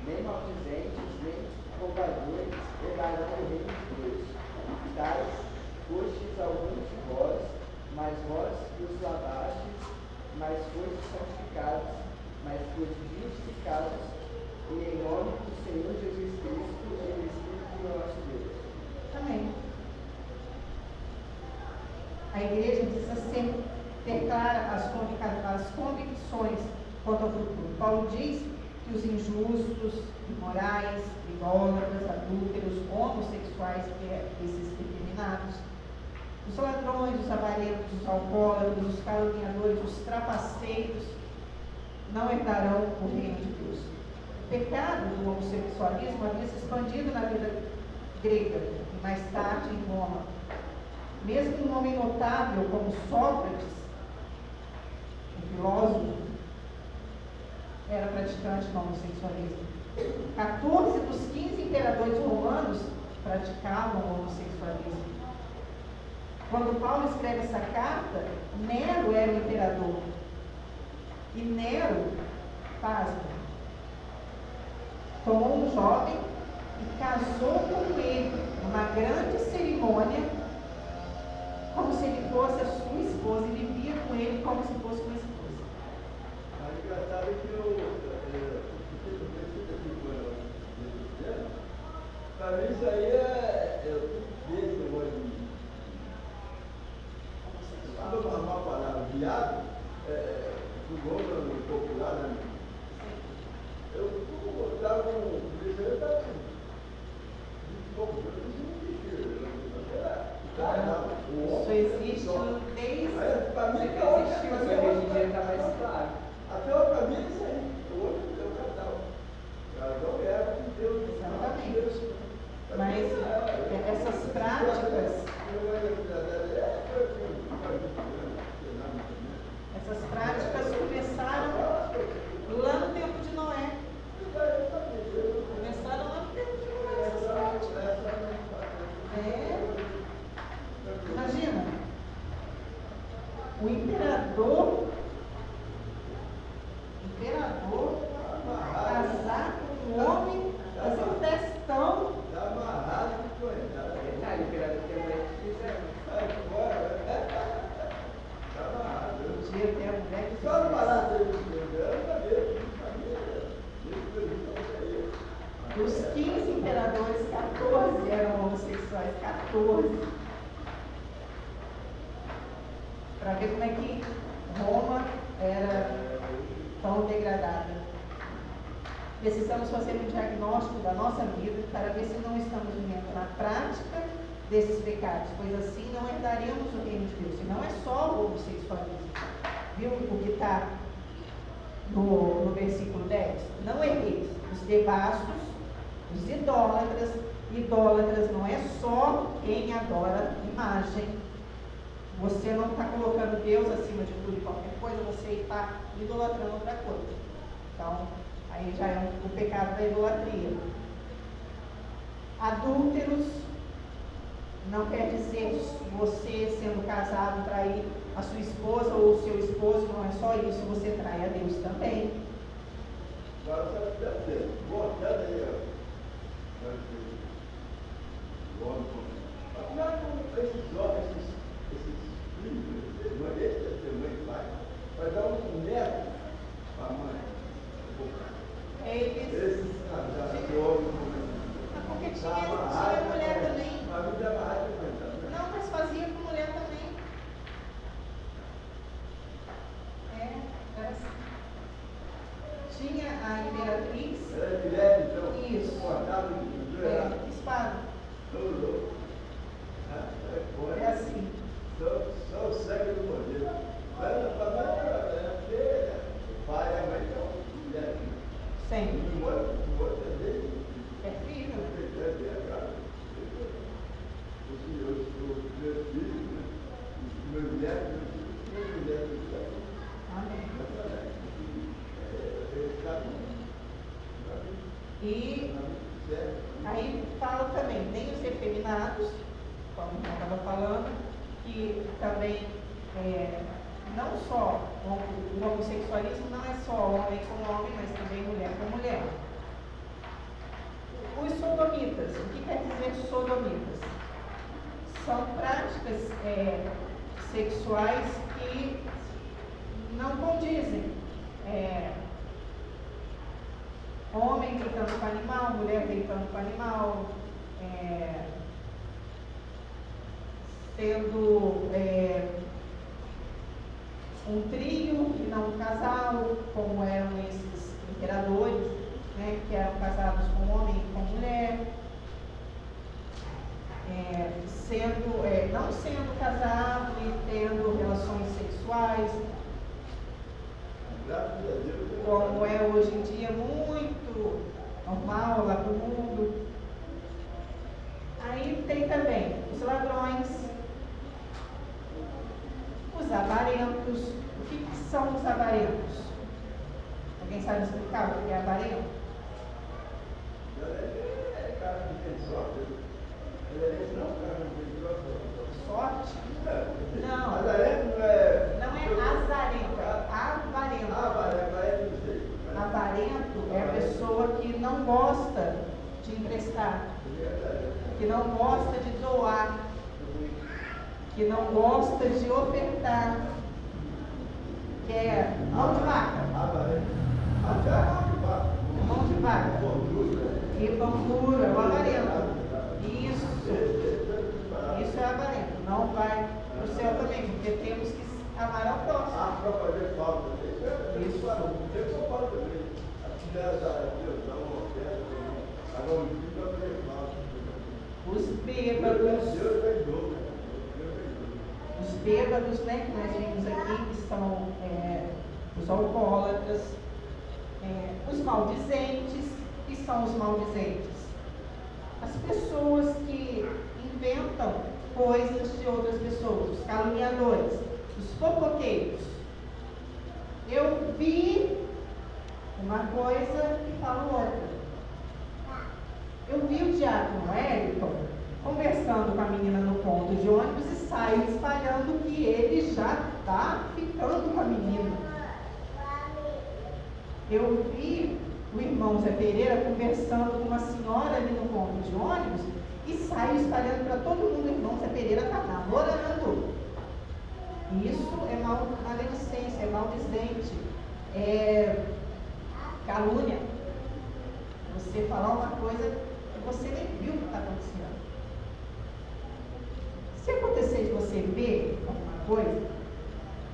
nem maldizentes, nem roubadores herdarão o reino de Deus. Tais fostes alguns de vós, mas vós os lavastes, mas fostes santificados, mas fostes justificados, e em nome do Senhor Jesus Cristo e do Espírito do nosso Deus. Amém. A igreja precisa ser declara as convicções quanto ao futuro. Paulo diz que os injustos, imorais, idólatras, adúlteros, homossexuais, que é esses efeminados, os ladrões, os avarentos, os alcoólatras, os caluniadores, os trapaceiros, não herdarão o reino de Deus. O pecado do homossexualismo havia se expandido na vida grega e mais tarde em Roma. Mesmo um homem notável como Sócrates, um filósofo, era praticante do homossexualismo. 14 dos 15 imperadores romanos praticavam o homossexualismo. Quando Paulo escreve essa carta, Nero era o imperador. E Nero, pasmo, tomou um jovem e casou com ele numa grande cerimônia, como se ele fosse a sua esposa, e vivia com ele como se fosse uma esposa. Mas engraçado que para mim isso aí é esse negócio de uma palavra, viado, do nome popular, né? Eu estava com isso aí, eu estava com 20 e poucos anos, Isso existe desde para mim, que Hoje em existiu. dia está mais claro. até o caminho é isso aí. O outro é o casal. Casal é que Deus. Exatamente. Mas essas práticas começaram lá no tempo de Noé. Começaram lá no tempo de Noé, essas práticas. Imagina, o imperador casar com um homem, fazer um festão. Está amarrado de coisa. Detalhe, imperador que é que fizeram. Sai fora. Está amarrado. Podia ter a mulher que Só no fizesse. palácio aí do eu sabia. Dos 15 imperadores, 14 eram homossexuais. 14. Para ver como é que Roma era tão degradada. Precisamos fazer um diagnóstico da nossa vida para ver se não estamos vivendo na prática desses pecados, pois assim não herdaremos o reino de Deus. E não é só o homossexualismo. Viu o que está no versículo 10? Não erreis. Os devassos, os idólatras. Idólatras não é só quem adora imagem. Você não está colocando Deus acima de tudo e qualquer coisa, você está idolatrando outra coisa. Então, aí já é o pecado da idolatria. Adúlteros não quer dizer você sendo casado trair a sua esposa ou o seu esposo, não é só isso, você trai a Deus também. Agora você deve ter. Voltando aí, afinal, esses homens, esses filhos, não é esse deve ser mãe e pai, vai dar um neto para a mãe. Esses casados, Porque tinha mulher também. a vida é amarrada de coisa. Não, mas fazia com mulher também. Era assim. Tinha a imperatriz. Era direto, então. Isso. Cortado de Espada. todo. É assim. Só o sangue do modelo. Mas a família é porque o pai e a mãe estão mulher. Sempre. O outro é dele. É filho. É dele, cara. Os meus filhos, né? Os meus netos, meus netos. Amém. E aí fala também, tem os efeminados, como eu estava falando, que também não só o homossexualismo não é só homem com homem, mas também mulher com mulher. Os sodomitas, o que quer dizer sodomitas? São práticas sexuais que não condizem. Homem deitando com animal, mulher deitando com animal, um trio e não um casal, como eram esses imperadores, né, que eram casados com homem e com mulher, não sendo casado e tendo relações sexuais, como é hoje em dia muito normal lá pro mundo. Aí tem também os ladrões, os avarentos. O que são os avarentos? Alguém sabe explicar o que é avarento? Sorte? Não. Não é azarento, é avarento. Avarento é a pessoa que não gosta de emprestar, que não gosta de doar, que não gosta de ofertar, que é mão de vaca. Mão de vaca. E pão duro, é o avarento. Isso é avarento. Não vai para o céu também, porque temos que amar ao próximo. Isso. Os bêbados, né, que nós vimos aqui, que são os alcoólatras, os maldizentes, que são os maldizentes? As pessoas que inventam coisas de outras pessoas, os caluniadores, os fofoqueiros. Eu vi uma coisa e falo outra. Eu vi o diácono Wellington conversando com a menina no ponto de ônibus e saiu espalhando que ele já está ficando com a menina. Eu vi o irmão Zé Pereira conversando com uma senhora ali no ponto de ônibus e saiu espalhando para todo mundo: o irmão Zé Pereira está namorando. Isso é maledicência, é maldizente, é calúnia. Você falar uma coisa que você nem viu o que está acontecendo. Se acontecer de você ver alguma coisa,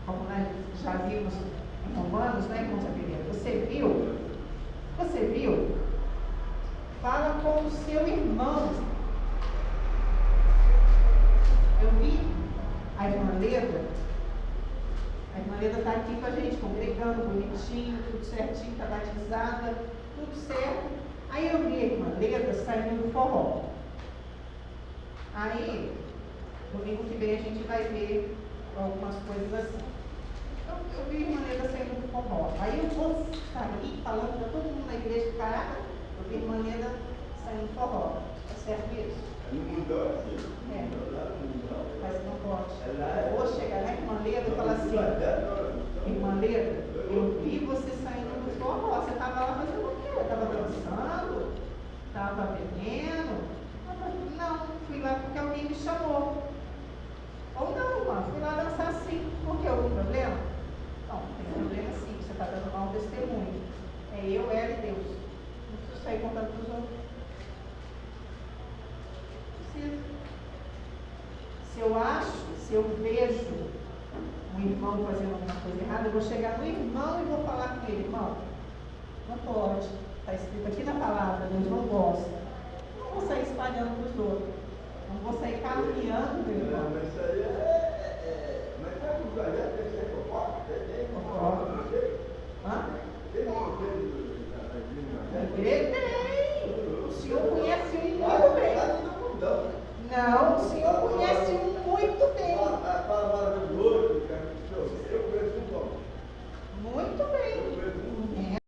como nós já vimos em Romanos, né, irmão Zé Pereira? Você viu? Fala com o seu irmão. Eu vi a irmã Leda. A irmã Leda está aqui com a gente, congregando, bonitinho, tudo certinho, está batizada, tudo certo. Aí eu vi a irmã Leda saindo do forró. Aí, domingo que vem a gente vai ver algumas coisas assim. Eu vi a irmã Leda saindo do forró. Aí eu vou sair falando para todo mundo na igreja: caraca, eu vi a irmã Leda saindo do forró. É certo isso? Mas não pode. Eu vou chegar na irmã Leda e falar assim: irmã Leda, eu vi você saindo do forró. Você estava lá fazendo o quê? Estava dançando? Estava bebendo? Não, fui lá porque alguém me chamou. Ou não, irmã, fui lá dançar sim. Por que? Algum problema? Não, não tem problema sim, você está dando mau testemunho. É eu, ela e Deus. Não preciso sair contando para os outros. Se eu vejo um irmão fazendo alguma coisa errada, eu vou chegar no irmão e vou falar com ele: irmão, não pode, está escrito aqui na palavra, Deus não gosta. Não vou sair espalhando para os outros, não vou sair caluniando o meu irmão. Mas isso aí mas sabe que o projeto tem que ser fofoca? Tem! O senhor conhece um muito bem. Não, o senhor conhece um muito bem. Muito bem.